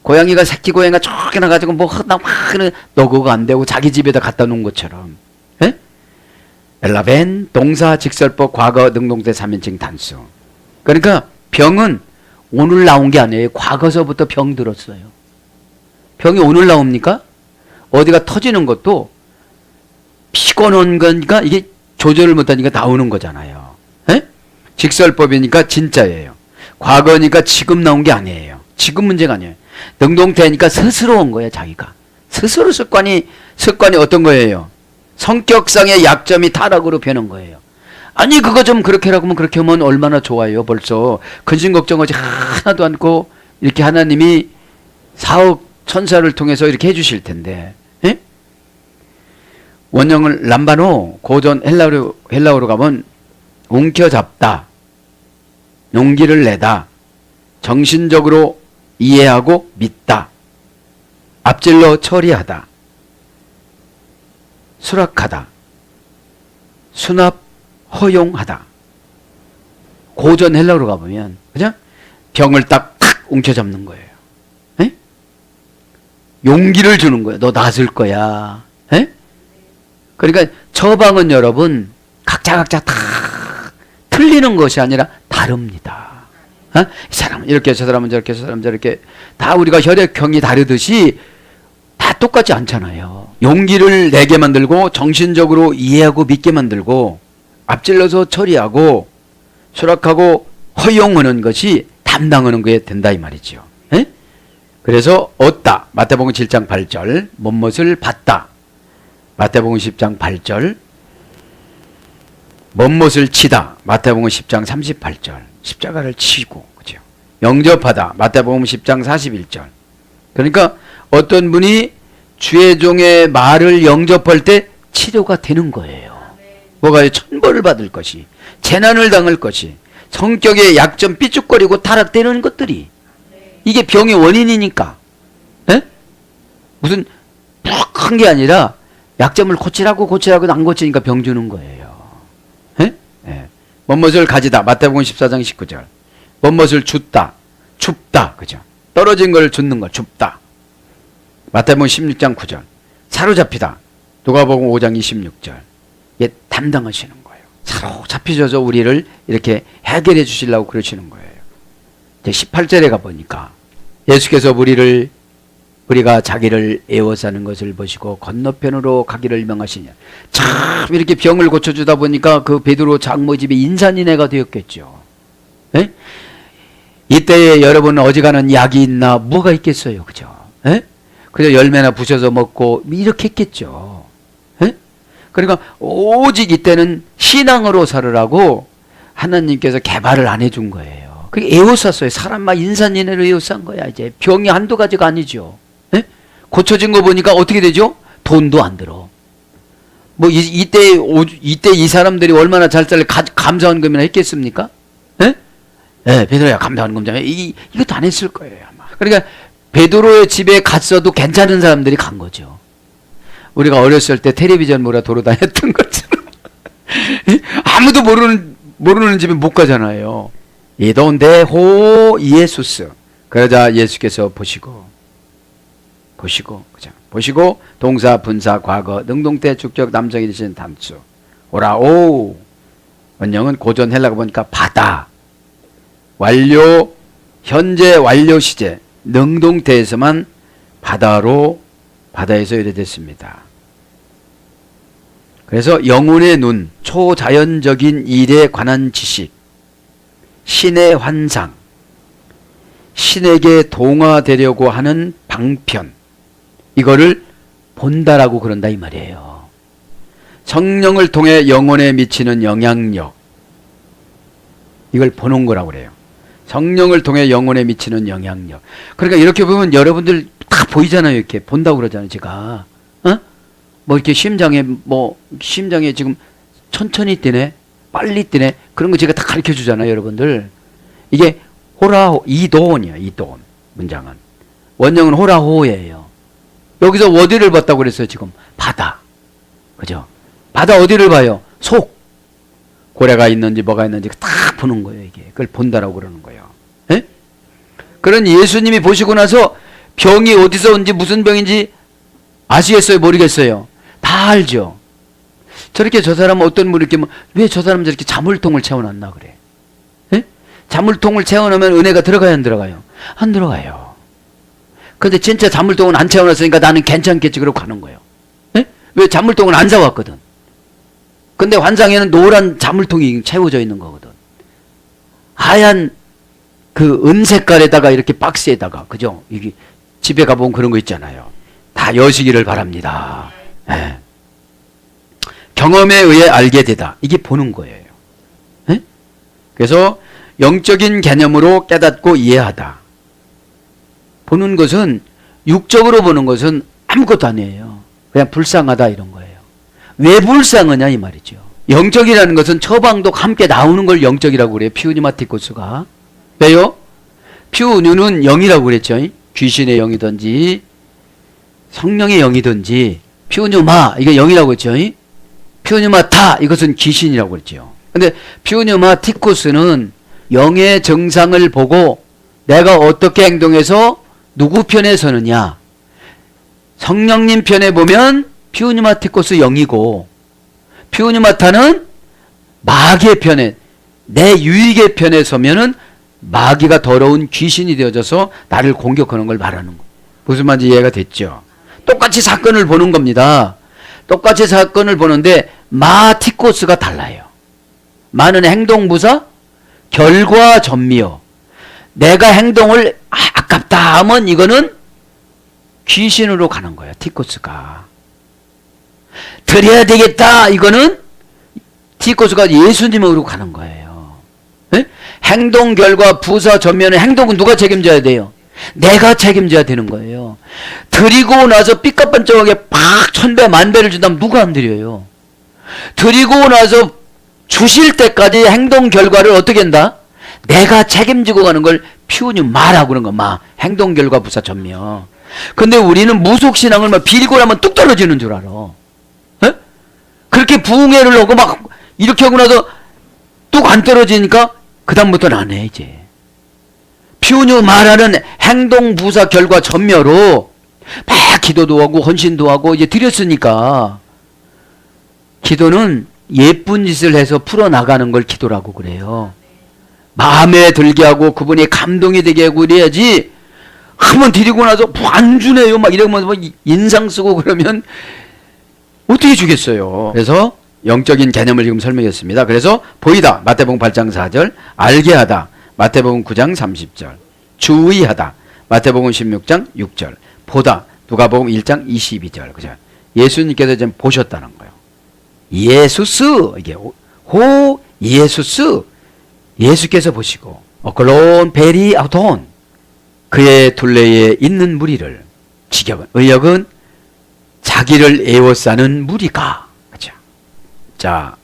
고양이가 새끼 고양이가 쫓겨나가지고 뭐 하나 너 그거 안 되고 자기 집에다 갖다 놓은 것처럼. 에? 엘라벤 동사 직설법 과거 능동태 3인칭 단수. 그러니까 병은 오늘 나온 게 아니에요. 과거서부터 병 들었어요. 병이 오늘 나옵니까? 어디가 터지는 것도 피곤한 거니까 이게 조절을 못하니까 나오는 거잖아요. 에? 직설법이니까 진짜예요. 과거니까 지금 나온 게 아니에요. 지금 문제가 아니에요. 능동태니까 스스로 온 거예요, 자기가. 스스로 습관이 어떤 거예요? 성격상의 약점이 타락으로 변한 거예요. 아니, 그거 좀 그렇게 하라고 하면 그렇게 하면 얼마나 좋아요, 벌써. 근심 걱정하지 하나도 않고 이렇게 하나님이 4억 천사를 통해서 이렇게 해주실 텐데. 에? 원형을 람바노, 고전 헬라어로 가면 움켜잡다, 용기를 내다, 정신적으로 이해하고 믿다, 앞질러 처리하다, 수락하다, 수납, 허용하다. 고전 헬라어로 가보면 그죠? 병을 딱 움켜잡는 거예요. 에? 용기를 주는 거예요. 너 나을 거야. 에? 그러니까 처방은 여러분 각자 다 틀리는 것이 아니라 다릅니다. 이 사람은 이렇게, 저 사람은 저렇게, 저 사람은 저렇게 다 우리가 혈액형이 다르듯이 다 똑같지 않잖아요. 용기를 내게 만들고 정신적으로 이해하고 믿게 만들고 앞질러서 처리하고 수락하고 허용하는 것이 담당하는 거에 된다 이 말이죠. 에? 그래서 얻다 마태복음 7장 8절, 못못을 받다 마태복음 10장 8절, 못못을 치다 마태복음 10장 38절, 십자가를 치고, 그죠? 영접하다 마태복음 10장 41절. 그러니까 어떤 분이 주의 종의 말을 영접할 때 치료가 되는 거예요. 뭐가요? 천벌을 받을 것이, 재난을 당할 것이, 성격의 약점 삐죽거리고 타락되는 것들이, 이게 병의 원인이니까. 에? 무슨 푹한 게 아니라 약점을 고치라고 안 고치니까 병 주는 거예요. 에? 예. 못못을 가지다 마태복음 14장 19절. 못못을 줍다, 그죠? 떨어진 걸 줍는 거, 줍다. 마태복음 16장 9절. 사로잡히다. 누가복음 5장 26절. 이게 담당하시는 거예요. 사로잡히셔서 우리를 이렇게 해결해 주시려고 그러시는 거예요. 이제 18절에 가보니까 예수께서 우리가 자기를 애워 사는 것을 보시고 건너편으로 가기를 명하시냐. 참 이렇게 병을 고쳐주다 보니까 그 베드로 장모집이 인산인해가 되었겠죠. 에? 이때에 여러분 어지간한 약이 있나 뭐가 있겠어요, 그죠? 에? 그저 열매나 부셔서 먹고 이렇게 했겠죠. 에? 그러니까 오직 이때는 신앙으로 살으라고 하나님께서 개발을 안 해준 거예요. 그게 에워쌌어요. 사람 막 인산인해로 에워싼 거야. 이제 병이 한두 가지가 아니죠. 에? 고쳐진 거 보니까 어떻게 되죠? 돈도 안 들어. 뭐 이때 이 사람들이 얼마나 잘 살래 감사원금이나 했겠습니까? 에? 예, 베드로야 감사원금 이것도 안 했을 거예요 아마. 그러니까 베드로의 집에 갔어도 괜찮은 사람들이 간 거죠. 우리가 어렸을 때 텔레비전 보러 돌아다녔던 것처럼 아무도 모르는 집에 못 가잖아요. 이돈대호 예수스. 그러자 예수께서 보시고 동사 분사 과거 능동태 축적 남성이 되신 단수 오라오. 원형은 고전 헬라가 보니까 바다 완료 현재 완료 시제 능동태에서만 바다에서 유래됐습니다. 그래서 영혼의 눈, 초자연적인 일에 관한 지식, 신의 환상, 신에게 동화되려고 하는 방편, 이거를 본다라고 그런다 이 말이에요. 성령을 통해 영혼에 미치는 영향력, 이걸 보는 거라고 그래요. 성령을 통해 영혼에 미치는 영향력. 그러니까 이렇게 보면 여러분들 다 보이잖아요. 이렇게 본다고 그러잖아요. 제가 뭐 이렇게 심장에 지금 천천히 뛰네, 빨리 뛰네, 그런 거 제가 다 가르쳐 주잖아요. 여러분들 이게 호라호 이도원이에요. 이도원 문장은 원형은 호라호예요. 여기서 어디를 봤다고 그랬어요? 지금 바다, 그죠? 바다 어디를 봐요? 속 고래가 있는지 뭐가 있는지 딱 보는 거예요. 이게 그걸 본다라고 그러는 거예요. 에? 그런 예수님이 보시고 나서 병이 어디서 온지 무슨 병인지 아시겠어요? 모르겠어요? 다 알죠. 저렇게 저 사람은 어떤 분이 이렇게 왜 저 사람 저렇게 자물통을 채워놨나 그래? 에? 자물통을 채워놓으면 은혜가 들어가요, 안 들어가요? 안 들어가요. 근데 진짜 자물통은 안 채워놨으니까 나는 괜찮겠지 그러고 가는 거예요. 에? 왜 자물통을 안 사왔거든. 근데 환상에는 노란 자물통이 채워져 있는 거거든. 하얀 그 은색깔에다가 이렇게 박스에다가, 그죠? 이게 집에 가보면 그런 거 있잖아요. 다 여시기를 바랍니다. 예. 경험에 의해 알게 되다. 이게 보는 거예요. 예? 그래서 영적인 개념으로 깨닫고 이해하다. 보는 것은, 육적으로 보는 것은 아무것도 아니에요. 그냥 불쌍하다 이런 거예요. 왜 불쌍하냐 이 말이죠. 영적이라는 것은 처방도 함께 나오는 걸 영적이라고 그래요. 피우니마티코스가. 왜요? 피우누는 영이라고 그랬죠. 귀신의 영이든지 성령의 영이든지 피우뉴마 이게 영이라고 했죠. 피우뉴마타 이것은 귀신이라고 그랬죠. 근데 피우뉴마티코스는 영의 정상을 보고 내가 어떻게 행동해서 누구 편에 서느냐. 성령님 편에 보면 피우뉴마티코스 영이고 피우뉴마타는 마귀의 편에 내 유익의 편에 서면은 마귀가 더러운 귀신이 되어져서 나를 공격하는 걸 말하는 거. 무슨 말인지 이해가 됐죠? 똑같이 사건을 보는 겁니다. 똑같이 사건을 보는데 마티코스가 달라요. 마는 행동부사, 결과 전미어. 내가 행동을 아깝다 하면 이거는 귀신으로 가는 거예요. 티코스가. 드려야 되겠다 이거는 티코스가 예수님으로 가는 거예요. 에? 행동 결과 부사 전면의 행동은 누가 책임져야 돼요? 내가 책임져야 되는 거예요. 드리고 나서 삐까뻔쩍하게 팍 천배 만배를 준다면 누가 안 드려요? 드리고 나서 주실 때까지 행동 결과를 어떻게 한다? 내가 책임지고 가는 걸 피우니 마라고 그런 거. 마 행동 결과 부사 전면. 근데 우리는 무속신앙을 막 빌고 나면 뚝 떨어지는 줄 알아. 에? 그렇게 부흥회를 하고 막 이렇게 하고 나서 뚝 안 떨어지니까 그 다음부터는 안 해 이제. 휴유 말하는 행동 부사 결과 전멸로 막 기도도 하고 헌신도 하고 이제 드렸으니까 기도는 예쁜 짓을 해서 풀어나가는 걸 기도라고 그래요. 마음에 들게 하고 그분이 감동이 되게 하고 그래야지 한번 드리고 나서 안 주네요 막 이러면 뭐 인상 쓰고 그러면 어떻게 주겠어요. 그래서 영적인 개념을 지금 설명했습니다. 그래서 보이다 마태복음 8장 4절, 알게 하다 마태복음 9장 30절, 주의하다 마태복음 16장 6절, 보다 누가복음 1장 22절. 그죠? 예수님께서 지금 보셨다는 거예요. 예수스 이게 호 예수스 예수께서 보시고 어클론 베리 아우톤 그의 둘레에 있는 무리를 지격은 의역은 자기를 에워싸는 무리가 그죠? 자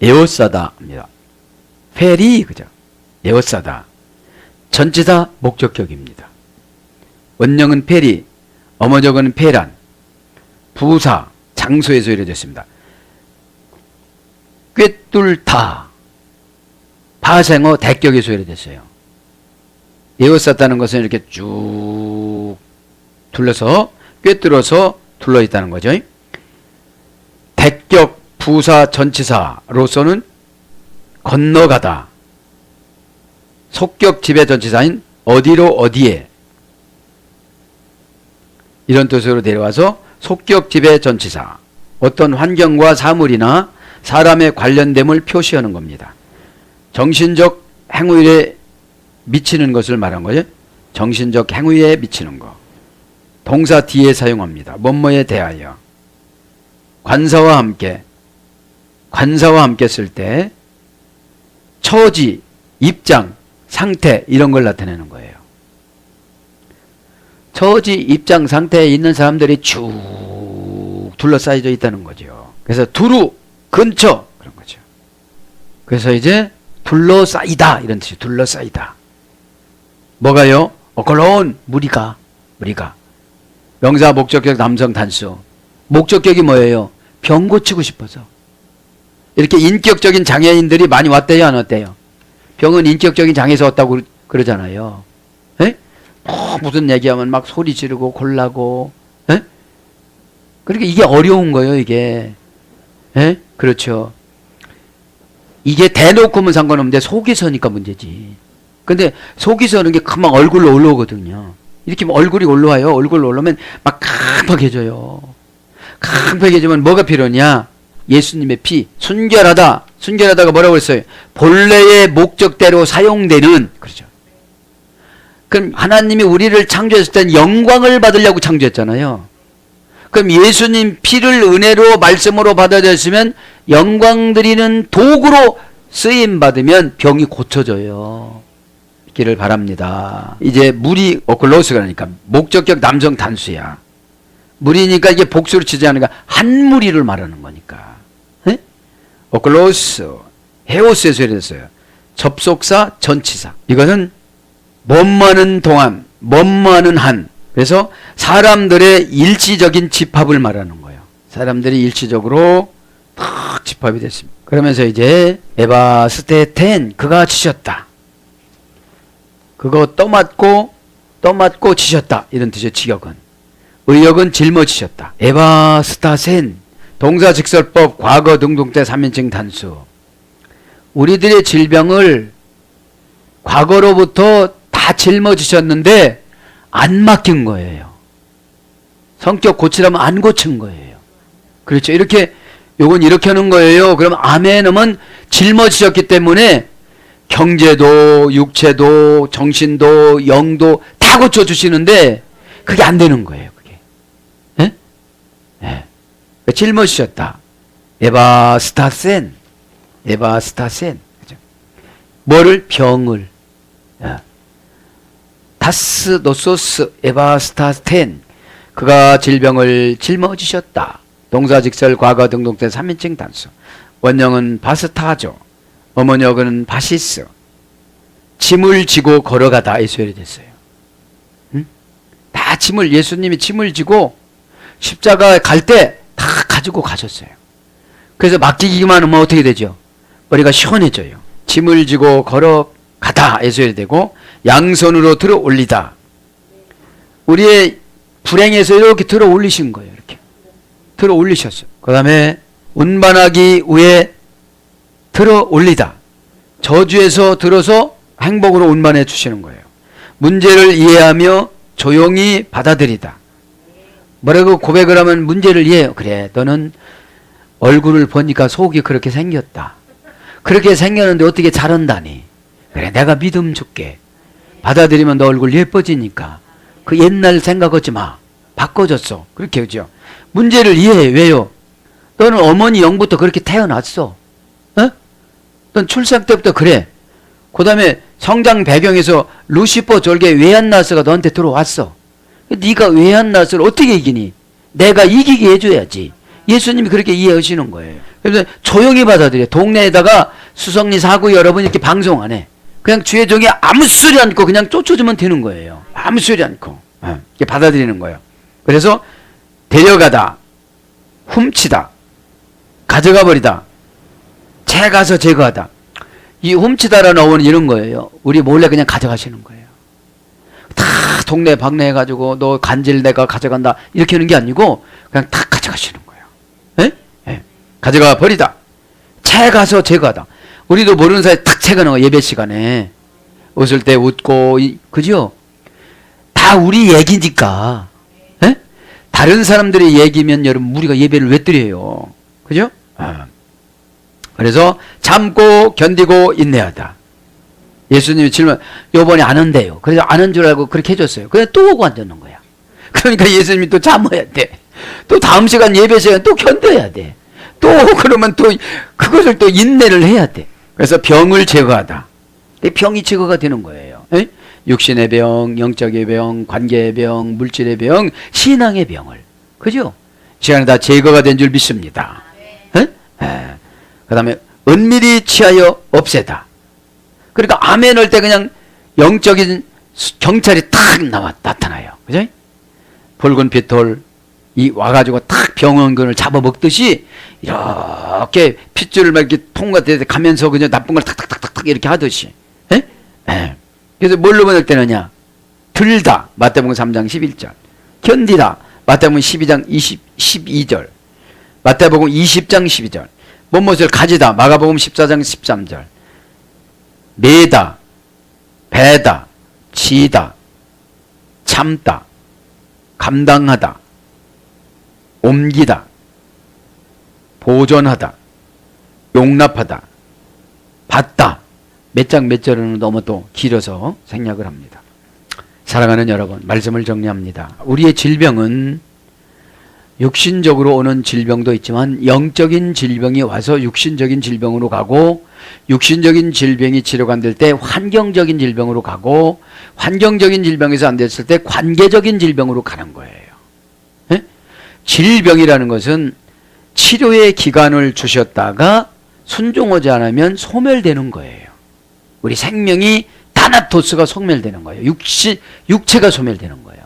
에워싸다입니다. 페리 그죠? 에워싸다 전치사 목적격입니다. 원형은 페리 어머적은 페란 부사 장소에서 이루어졌습니다. 꿰뚫다 파생어 대격에서 이루어졌어요. 에워쌌다는 것은 이렇게 쭉 둘러서 꿰뚫어서 둘러있다는 거죠. 대격 부사 전치사로서는 건너가다 속격 지배 전치사인 어디로 어디에 이런 뜻으로 데려와서 속격 지배 전치사 어떤 환경과 사물이나 사람의 관련됨을 표시하는 겁니다. 정신적 행위에 미치는 것을 말한 거예요. 정신적 행위에 미치는 거. 동사 뒤에 사용합니다. 뭐뭐에 대하여. 관사와 함께 쓸 때 처지, 입장, 상태 이런 걸 나타내는 거예요. 처지, 입장, 상태에 있는 사람들이 쭉 둘러싸여져 있다는 거죠. 그래서 두루, 근처 그런 거죠. 그래서 이제 둘러싸이다 이런 뜻이 둘러싸이다. 뭐가요? 어컬론 무리가 명사 목적격 남성 단수. 목적격이 뭐예요? 병 고치고 싶어서. 이렇게 인격적인 장애인들이 많이 왔대요 안 왔대요? 병은 인격적인 장애에서 왔다고 그러잖아요. 에? 무슨 얘기하면 막 소리 지르고 골라고. 에? 그러니까 이게 어려운 거예요 이게. 에? 그렇죠. 이게 대놓고 하면 상관없는데 속이 서니까 문제지. 근데 속이 서는 게 금방 얼굴로 올라오거든요. 이렇게 얼굴이 올라와요. 얼굴로 올라오면 막 깜빡해져요. 깜빡해지면 뭐가 필요하냐? 예수님의 피. 순결하다. 순결하다가 뭐라고 했어요? 본래의 목적대로 사용되는. 그렇죠. 그럼 하나님이 우리를 창조했을 땐 영광을 받으려고 창조했잖아요. 그럼 예수님 피를 은혜로 말씀으로 받아들였으면 영광 드리는 도구로 쓰임 받으면 병이 고쳐져요. 기를 바랍니다. 이제 무리 어클로스 그러니까 목적격 남성 단수야. 무리니까 이게 복수로 치지 않으니까 한 무리를 말하는 거니까. 어클로스 헤오스에서 이랬어요. 접속사 전치사. 이거는 뭐뭐하는 동안 뭐뭐하는 한. 그래서 사람들의 일시적인 집합을 말하는 거예요. 사람들이 일시적으로 탁 집합이 됐습니다. 그러면서 이제 에바스테텐 그가 지셨다. 그거 떠맞고 지셨다. 이런 뜻이에요. 직역은. 의역은 짊어지셨다. 에바스타센 동사 직설법 과거 등동태 3인칭 단수. 우리들의 질병을 과거로부터 다 짊어지셨는데 안 맡긴 거예요. 성격 고치라면 안 고친 거예요. 그렇죠. 이렇게 요건 이렇게 하는 거예요. 그럼 아멘 하면 짊어지셨기 때문에 경제도 육체도 정신도 영도 다 고쳐주시는데 그게 안 되는 거예요. 그게. 예? 예. 짊어지셨다. 에바스타센. 그죠? 뭐를? 병을. 다스 노소스 에바스타텐 그가 질병을 짊어지셨다. 동사 직설 과거 등동태 3인칭 단수. 원형은 바스타죠. 어머니역은 바시스. 짐을 지고 걸어가다 에서 됐어요. 응? 다 짐을 예수님이 짐을 지고 십자가 갈 때 다 가지고 가셨어요. 그래서 맡기기만 하면 어떻게 되죠? 머리가 시원해져요. 짐을 지고 걸어가다 가다 에서야 되고 양손으로 들어 올리다. 우리의 불행에서 이렇게 들어 올리신 거예요. 이렇게 들어 올리셨어요. 그 다음에 운반하기 위해 들어 올리다. 저주에서 들어서 행복으로 운반해 주시는 거예요. 문제를 이해하며 조용히 받아들이다. 뭐라고 고백을 하면 문제를 이해해요. 그래, 너는 얼굴을 보니까 속이 그렇게 생겼다. 그렇게 생겼는데 어떻게 잘한다니. 그래, 내가 믿음 줄게. 받아들이면 너 얼굴 예뻐지니까. 그 옛날 생각하지 마. 바꿔줬어. 그렇게 하죠. 문제를 이해해. 왜요? 너는 어머니 영부터 그렇게 태어났어. 어? 넌 출생 때부터 그래. 그 다음에 성장 배경에서 루시퍼 졸개 외환나스가 너한테 들어왔어. 네가 외환나스를 어떻게 이기니? 내가 이기게 해줘야지. 예수님이 그렇게 이해하시는 거예요. 그래서 조용히 받아들여. 동네에다가 수성리 사구 여러분 이렇게 방송 안 해. 그냥 주의 종이 아무 소리 않고 그냥 쫓아주면 되는 거예요. 아무 소리 않고. 이렇게 받아들이는 거예요. 그래서 데려가다, 훔치다, 가져가 버리다, 채가서 제거하다. 이 훔치다라는 어원은 이런 거예요. 우리 몰래 그냥 가져가시는 거예요. 다 동네 방네 해가지고 너 간질 내가 가져간다 이렇게 하는 게 아니고 그냥 다 가져가시는 거예요. 예? 예. 가져가 버리다, 채가서 제거하다. 우리도 모르는 사이에 탁 채가는 거. 예배 시간에 웃을 때 웃고, 그죠? 다 우리 얘기니까. 예? 다른 사람들의 얘기면 여러분 우리가 예배를 왜 드려요? 그죠? 그래서 참고 견디고 인내하다. 예수님이 질문, 요번에 안 한대요. 그래서 안 한 줄 알고 그렇게 해줬어요. 그냥 또 오고 앉는 거야. 그러니까 예수님이 또 참아야 돼. 또 다음 시간 예배 시간 또 견뎌야 돼. 또 그러면 또 그것을 또 인내를 해야 돼. 그래서 병을 제거하다. 병이 제거가 되는 거예요. 에? 육신의 병, 영적의 병, 관계의 병, 물질의 병, 신앙의 병을. 그죠? 시간에 다 제거가 된 줄 믿습니다. 그 다음에 은밀히 취하여 없애다. 그러니까 아멘 할 때 그냥 영적인 경찰이 탁 나타나요. 그죠? 붉은 핏돌 이 와가지고 탁 병원근을 잡아먹듯이 이렇게 핏줄을 막 이렇게 통과되서 가면서 그냥 나쁜 걸 탁탁탁탁 이렇게 하듯이. 에? 에. 그래서 뭘로 보낼 때느냐? 들다. 마태복음 3장 11절. 견디다. 마태복음 12장 12절. 마태복음 20장 12절. 무엇을 가지다. 마가복음 14장 13절. 매다. 배다. 지다. 참다. 감당하다. 옮기다. 보존하다. 용납하다. 받다. 몇 장 몇 절은 너무 또 길어서 생략을 합니다. 사랑하는 여러분, 말씀을 정리합니다. 우리의 질병은 육신적으로 오는 질병도 있지만 영적인 질병이 와서 육신적인 질병으로 가고, 육신적인 질병이 치료가 안 될 때 환경적인 질병으로 가고, 환경적인 질병에서 안 됐을 때 관계적인 질병으로 가는 거예요. 에? 질병이라는 것은 치료의 기간을 주셨다가 순종하지 않으면 소멸되는 거예요. 우리 생명이 타나토스가 소멸되는 거예요. 육체가 소멸되는 거예요.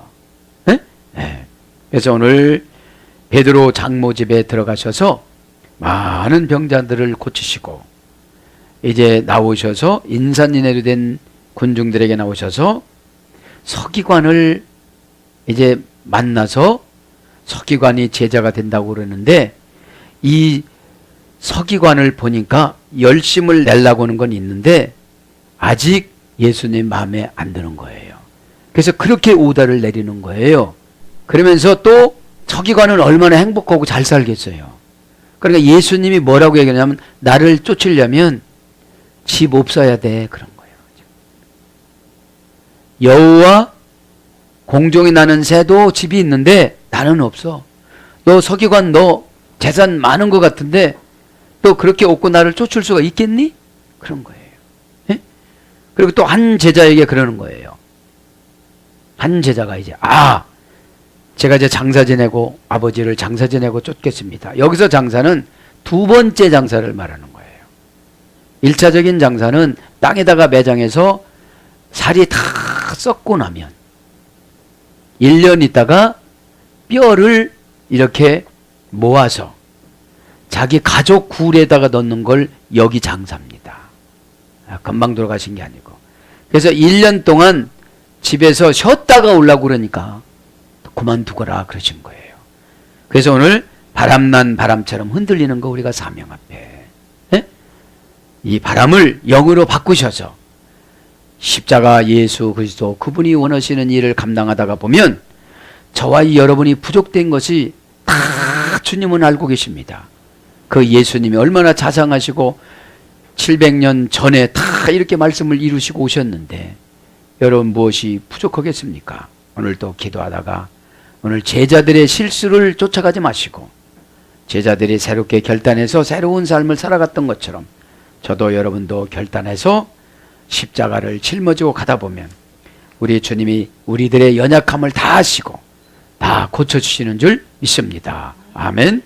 에? 에. 그래서 오늘 베드로 장모 집에 들어가셔서 많은 병자들을 고치시고, 이제 나오셔서 인산인해로 된 군중들에게 나오셔서 서기관을 이제 만나서 서기관이 제자가 된다고 그러는데, 이 서기관을 보니까 열심을 내려고 하는 건 있는데 아직 예수님 마음에 안 드는 거예요. 그래서 그렇게 오다를 내리는 거예요. 그러면서 또 서기관은 얼마나 행복하고 잘 살겠어요. 그러니까 예수님이 뭐라고 얘기하냐면, 나를 쫓으려면 집 없어야 돼, 그런 거예요. 여우와 공종이 나는 새도 집이 있는데 나는 없어. 너 서기관, 너 재산 많은 것 같은데 또 그렇게 없고 나를 쫓을 수가 있겠니? 그런 거예요. 예? 그리고 또 한 제자에게 그러는 거예요. 한 제자가 이제, 제가 이제 장사 지내고 아버지를 장사 지내고 쫓겠습니다. 여기서 장사는 두 번째 장사를 말하는 거예요. 1차적인 장사는 땅에다가 매장해서 살이 다 썩고 나면 1년 있다가 뼈를 이렇게 모아서 자기 가족 굴에다가 넣는 걸 여기 장사입니다. 금방 돌아가신 게 아니고. 그래서 1년 동안 집에서 쉬었다가 오려고 그러니까 그만두거라 그러신 거예요. 그래서 오늘 바람난 바람처럼 흔들리는 거 우리가 사명 앞에 이 바람을 영으로 바꾸셔서 십자가 예수 그리스도 그분이 원하시는 일을 감당하다가 보면 저와 이 여러분이 부족된 것이 다 주님은 알고 계십니다. 그 예수님이 얼마나 자상하시고 700년 전에 다 이렇게 말씀을 이루시고 오셨는데 여러분 무엇이 부족하겠습니까? 오늘도 기도하다가 오늘 제자들의 실수를 쫓아가지 마시고 제자들이 새롭게 결단해서 새로운 삶을 살아갔던 것처럼 저도 여러분도 결단해서 십자가를 짊어지고 가다 보면 우리 주님이 우리들의 연약함을 다 아시고 다 고쳐주시는 줄 믿습니다. 아멘.